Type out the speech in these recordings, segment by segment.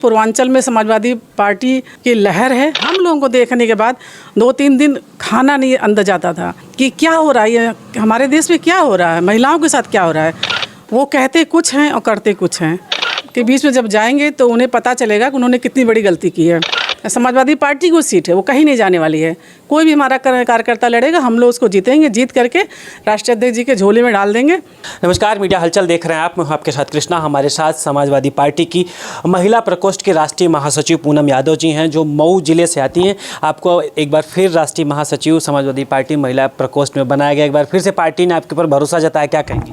पूर्वांचल में समाजवादी पार्टी की लहर है। हम लोगों को देखने के बाद 2-3 दिन खाना नहीं अंदर जाता था कि क्या हो रहा है, ये हमारे देश में क्या हो रहा है, महिलाओं के साथ क्या हो रहा है। वो कहते कुछ हैं और करते कुछ हैं के बीच में जब जाएंगे तो उन्हें पता चलेगा कि उन्होंने कितनी बड़ी गलती की है। समाजवादी पार्टी की सीट है, वो कहीं नहीं जाने वाली है। कोई भी हमारा कार्यकर्ता लड़ेगा, हम लोग उसको जीतेंगे, जीत करके राष्ट्रीय अध्यक्ष जी के झोले में डाल देंगे। नमस्कार, मीडिया हलचल देख रहे हैं आप। मैं हूं आपके साथ कृष्णा। हमारे साथ समाजवादी पार्टी की महिला प्रकोष्ठ के राष्ट्रीय महासचिव पूनम यादव जी हैं, जो मऊ जिले से आती हैं। आपको एक बार फिर राष्ट्रीय महासचिव समाजवादी पार्टी महिला प्रकोष्ठ में बनाया गया। एक बार फिर से पार्टी ने आपके ऊपर भरोसा जताया, क्या कहेंगी?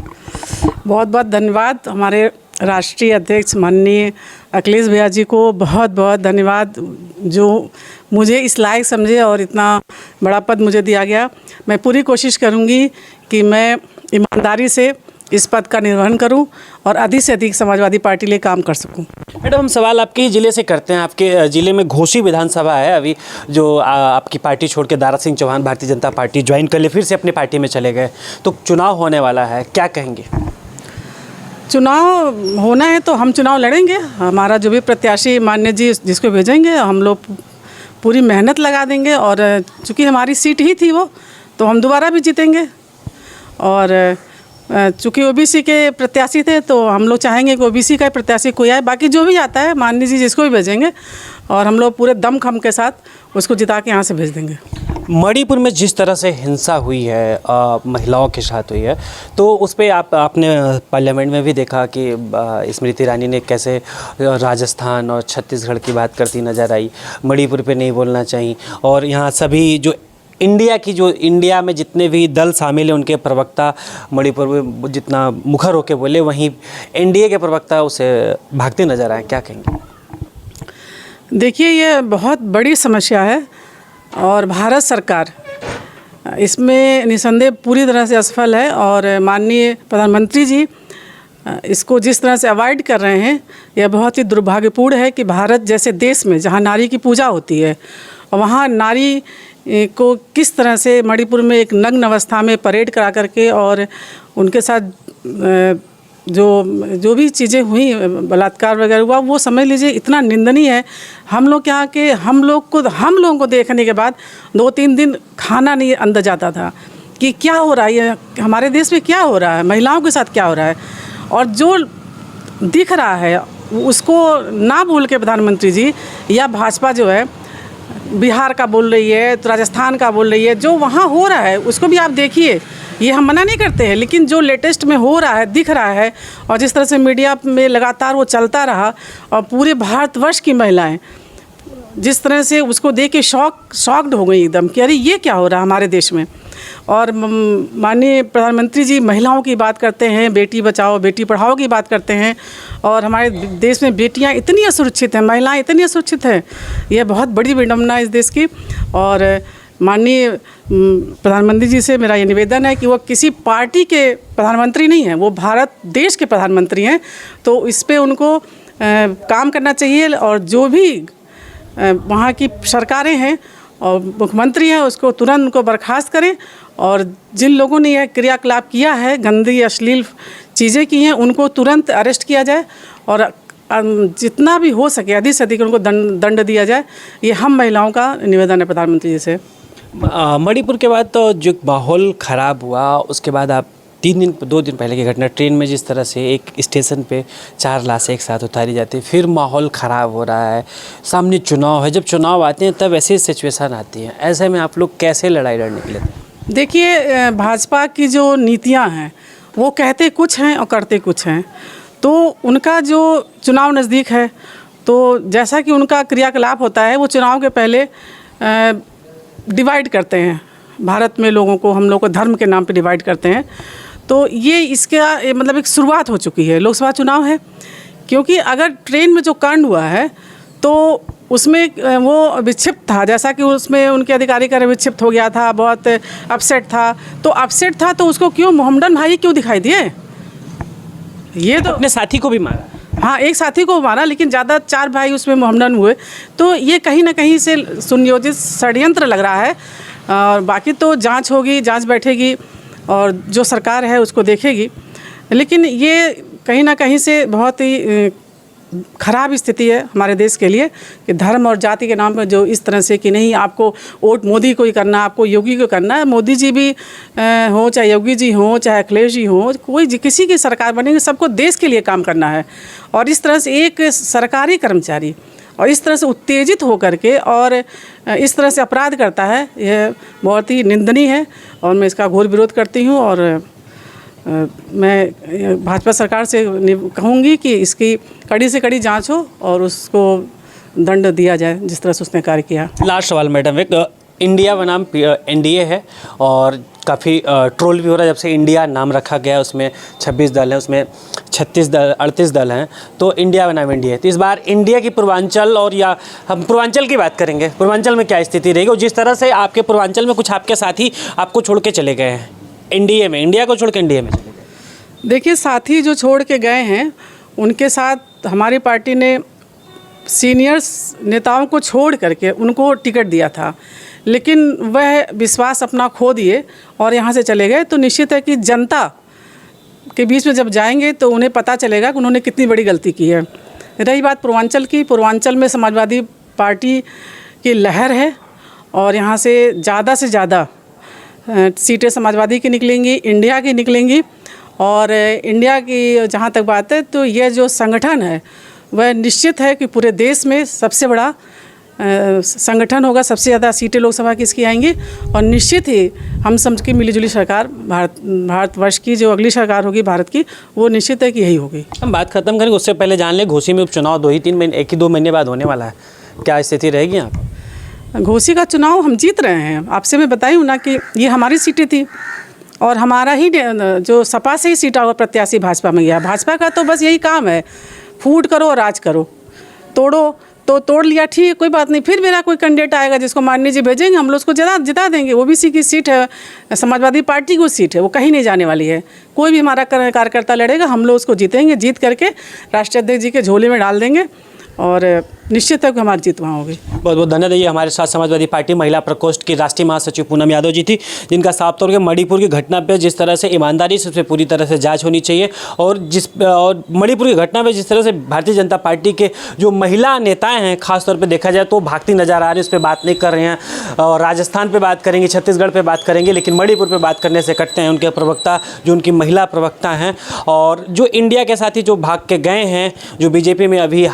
बहुत बहुत धन्यवाद। हमारे राष्ट्रीय अध्यक्ष माननीय अखिलेश भैया जी को बहुत बहुत धन्यवाद, जो मुझे इस लायक समझे और इतना बड़ा पद मुझे दिया गया। मैं पूरी कोशिश करूंगी कि मैं ईमानदारी से इस पद का निर्वहन करूं और अधिक से अधिक समाजवादी पार्टी लिए काम कर सकूं। मैडम, हम सवाल आपके ही जिले से करते हैं। आपके जिले में घोसी विधानसभा है अभी, जो आपकी पार्टी छोड़ के दारा सिंह चौहान भारतीय जनता पार्टी ज्वाइन कर ले, फिर से अपनी पार्टी में चले गए, तो चुनाव होने वाला है, क्या कहेंगे? चुनाव होना है तो हम चुनाव लड़ेंगे। हमारा जो भी प्रत्याशी मान्य जी जिसको भेजेंगे, हम लोग पूरी मेहनत लगा देंगे। और चूँकि हमारी सीट ही थी वो, तो हम दोबारा भी जीतेंगे। और चूँकि ओबीसी के प्रत्याशी थे, तो हम लोग चाहेंगे कि ओबीसी का प्रत्याशी कोई आए। बाकी जो भी आता है मान्य जी जिसको भी भेजेंगे, और हम लोग पूरे दमखम के साथ उसको जिता के यहाँ से भेज देंगे। मणिपुर में जिस तरह से हिंसा हुई है, महिलाओं के साथ हुई है, तो उस पर आपने पार्लियामेंट में भी देखा कि स्मृति ईरानी ने कैसे राजस्थान और छत्तीसगढ़ की बात करती नज़र आई। मणिपुर पे नहीं बोलना चाहिए। और यहाँ सभी जो इंडिया में जितने भी दल शामिल हैं, उनके प्रवक्ता मणिपुर में जितना मुखर होकर बोले, वहीं एनडीए के प्रवक्ता उसे भागते नज़र आए, क्या कहेंगे? देखिए, ये बहुत बड़ी समस्या है और भारत सरकार इसमें निसंदेह पूरी तरह से असफल है। और माननीय प्रधानमंत्री जी इसको जिस तरह से अवॉइड कर रहे हैं, यह बहुत ही दुर्भाग्यपूर्ण है कि भारत जैसे देश में जहां नारी की पूजा होती है, वहां नारी को किस तरह से मणिपुर में एक नग्न अवस्था में परेड करा करके और उनके साथ जो भी चीज़ें हुई, बलात्कार वगैरह हुआ, वो समझ लीजिए इतना निंदनीय है। हम लोगों को देखने के बाद 2-3 दिन खाना नहीं अंदर जाता था कि क्या हो रहा है, ये हमारे देश में क्या हो रहा है, महिलाओं के साथ क्या हो रहा है। और जो दिख रहा है उसको ना भूल के प्रधानमंत्री जी या भाजपा जो है, बिहार का बोल रही है तो राजस्थान का बोल रही है, जो वहाँ हो रहा है उसको भी आप देखिए। ये हम मना नहीं करते हैं, लेकिन जो लेटेस्ट में हो रहा है, दिख रहा है, और जिस तरह से मीडिया में लगातार वो चलता रहा, और पूरे भारतवर्ष की महिलाएं जिस तरह से उसको देख के शॉक्ड हो गई एकदम कि अरे ये क्या हो रहा है हमारे देश में। और माननीय प्रधानमंत्री जी महिलाओं की बात करते हैं, बेटी बचाओ बेटी पढ़ाओ की बात करते हैं, और हमारे देश में बेटियां इतनी असुरक्षित हैं, महिलाएं इतनी असुरक्षित हैं। यह बहुत बड़ी विडम्बना है इस देश की। और माननीय प्रधानमंत्री जी से मेरा ये निवेदन है कि वो किसी पार्टी के प्रधानमंत्री नहीं हैं, वो भारत देश के प्रधानमंत्री हैं। तो इस पे उनको काम करना चाहिए, और जो भी वहाँ की सरकारें हैं और मुख्यमंत्री हैं, उसको तुरंत उनको बर्खास्त करें। और जिन लोगों ने यह क्रियाकलाप किया है, गंदी अश्लील चीज़ें की हैं, उनको तुरंत अरेस्ट किया जाए और जितना भी हो सके अधिक से अधिक उनको दंड दिया जाए। ये हम महिलाओं का निवेदन है प्रधानमंत्री जी से। मणिपुर के बाद तो जो माहौल ख़राब हुआ, उसके बाद आप 2 दिन पहले की घटना, ट्रेन में जिस तरह से एक स्टेशन पे 4 लाशें एक साथ उतारी जाती है, फिर माहौल ख़राब हो रहा है, सामने चुनाव है। जब चुनाव आते हैं तब ऐसी सिचुएशन आती है, ऐसे में आप लोग कैसे लड़ाई लड़ने के लिए? देखिए, भाजपा की जो नीतियाँ हैं वो कहते कुछ हैं और करते कुछ हैं। तो उनका जो चुनाव नज़दीक है, तो जैसा कि उनका क्रियाकलाप होता है, वो चुनाव के पहले डिवाइड करते हैं भारत में लोगों को, हम लोग को धर्म के नाम पे डिवाइड करते हैं। तो ये इसका मतलब एक शुरुआत हो चुकी है। लोकसभा चुनाव है, क्योंकि अगर ट्रेन में जो कांड हुआ है तो उसमें वो विक्षिप्त था, जैसा कि उसमें उनके अधिकारी का विक्षिप्त हो गया था, बहुत अपसेट था। तो उसको क्यों मोहम्मदन भाई क्यों दिखाई दिए? ये तो अपने साथी को भी मारा। हाँ, एक साथी को मारा, लेकिन ज़्यादा 4 भाई उसमें मोहम्मदन हुए। तो ये कहीं ना कहीं से सुनियोजित षड्यंत्र लग रहा है। और बाकी तो जांच होगी, जांच बैठेगी और जो सरकार है उसको देखेगी। लेकिन ये कहीं ना कहीं से बहुत ही ख़राब स्थिति है हमारे देश के लिए कि धर्म और जाति के नाम पर जो इस तरह से कि नहीं आपको वोट मोदी को ही करना, आपको योगी को करना है। मोदी जी भी हो, चाहे योगी जी हो, चाहे अखिलेश जी हो, किसी की सरकार बनेगी, सबको देश के लिए काम करना है। और इस तरह से एक सरकारी कर्मचारी और इस तरह से उत्तेजित होकर के और इस तरह से अपराध करता है, यह बहुत ही निंदनीय है और मैं इसका घोर विरोध करती हूँ। और मैं भाजपा सरकार से कहूँगी कि इसकी कड़ी से कड़ी जांच हो और उसको दंड दिया जाए जिस तरह से उसने कार्य किया। लास्ट सवाल मैडम, एक इंडिया बनाम एनडीए है और काफ़ी ट्रोल भी हो रहा है जब से इंडिया नाम रखा गया। उसमें 26 दल हैं, उसमें 38 दल हैं, तो इंडिया बनाम एनडीए। तो इस बार इंडिया की पूर्वांचल, और या हम पूर्वांचल की बात करेंगे, पूर्वांचल में क्या स्थिति रहेगी? और जिस तरह से आपके पूर्वांचल में कुछ आपके साथी आपको छोड़ के चले गए हैं एनडीए में, इंडिया को छोड़ के एनडीए में चले गए। देखिए, साथी जो छोड़ के गए हैं उनके साथ हमारी पार्टी ने सीनियर्स नेताओं को छोड़ करके उनको टिकट दिया था, लेकिन वह विश्वास अपना खो दिए और यहाँ से चले गए। तो निश्चित है कि जनता के बीच में जब जाएंगे तो उन्हें पता चलेगा कि उन्होंने कितनी बड़ी गलती की है। रही बात पूर्वांचल की, पूर्वांचल में समाजवादी पार्टी की लहर है और यहाँ से ज़्यादा सीटें समाजवादी की निकलेंगी, इंडिया की निकलेंगी। और इंडिया की जहाँ तक बात है तो यह जो संगठन है वह निश्चित है कि पूरे देश में सबसे बड़ा संगठन होगा, सबसे ज़्यादा सीटें लोकसभा की इसकी आएंगी। और निश्चित ही हम समझ की मिलीजुली सरकार भारतवर्ष की जो अगली सरकार होगी भारत की, वो निश्चित है कि यही होगी। हम बात खत्म करेंगे उससे पहले जान लें, घोसी में उपचुनाव 1 ही 2 महीने बाद होने वाला है, क्या स्थिति रहेगी यहाँ पर? घोसी का चुनाव हम जीत रहे हैं। आपसे मैं बताई हूँ ना कि ये हमारी सीटें थी और हमारा ही जो सपा से ही सीटा हुआ प्रत्याशी भाजपा में गया। भाजपा का तो बस यही काम है, फूट करो और राज करो, तोड़ो तो तोड़ लिया, ठीक, कोई बात नहीं, फिर मेरा कोई कैंडिडेट आएगा जिसको माननीय जी भेजेंगे, हम लोग उसको जिता देंगे। ओबीसी की सीट है, समाजवादी पार्टी की सीट है, वो कहीं नहीं जाने वाली है। कोई भी हमारा कार्यकर्ता लड़ेगा, हम लोग उसको जीतेंगे, जीत करके राष्ट्रीय अध्यक्ष जी के झोले में डाल देंगे और निश्चित है कि हमारी जीत वहाँ होगी। बहुत बहुत धन्यवाद। ये हमारे साथ समाजवादी पार्टी महिला प्रकोष्ठ की राष्ट्रीय महासचिव पूनम यादव जी थी, जिनका साफ तौर पर मणिपुर की घटना पे जिस तरह से ईमानदारी से उस पर पूरी तरह से जांच होनी चाहिए और मणिपुर की घटना पे जिस तरह से भारतीय जनता पार्टी के जो महिला नेताएं हैं खासतौर पर देखा जाए तो भागती नजर आ रही है, उस पर बात नहीं कर रहे हैं। और राजस्थान पर बात करेंगे, छत्तीसगढ़ पर बात करेंगे, लेकिन मणिपुर पर बात करने से कटते हैं उनके प्रवक्ता, जो उनकी महिला प्रवक्ता हैं। और जो इंडिया के साथी जो भाग के गए हैं, जो बीजेपी में अभी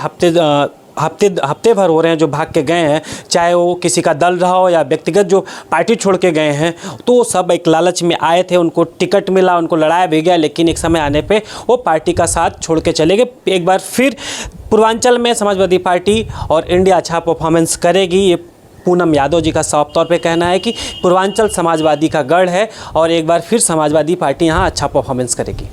हफ्ते भर हो रहे हैं, जो भाग के गए हैं, चाहे वो किसी का दल रहा हो या व्यक्तिगत जो पार्टी छोड़ के गए हैं, तो सब एक लालच में आए थे, उनको टिकट मिला, उनको लड़ाया भी गया, लेकिन एक समय आने पे वो पार्टी का साथ छोड़ के चले गए। एक बार फिर पूर्वांचल में समाजवादी पार्टी और इंडिया अच्छा परफॉर्मेंस करेगी, ये पूनम यादव जी का साफ तौर पे कहना है कि पूर्वांचल समाजवादी का गढ़ है और एक बार फिर समाजवादी पार्टी यहाँ अच्छा परफॉर्मेंस करेगी।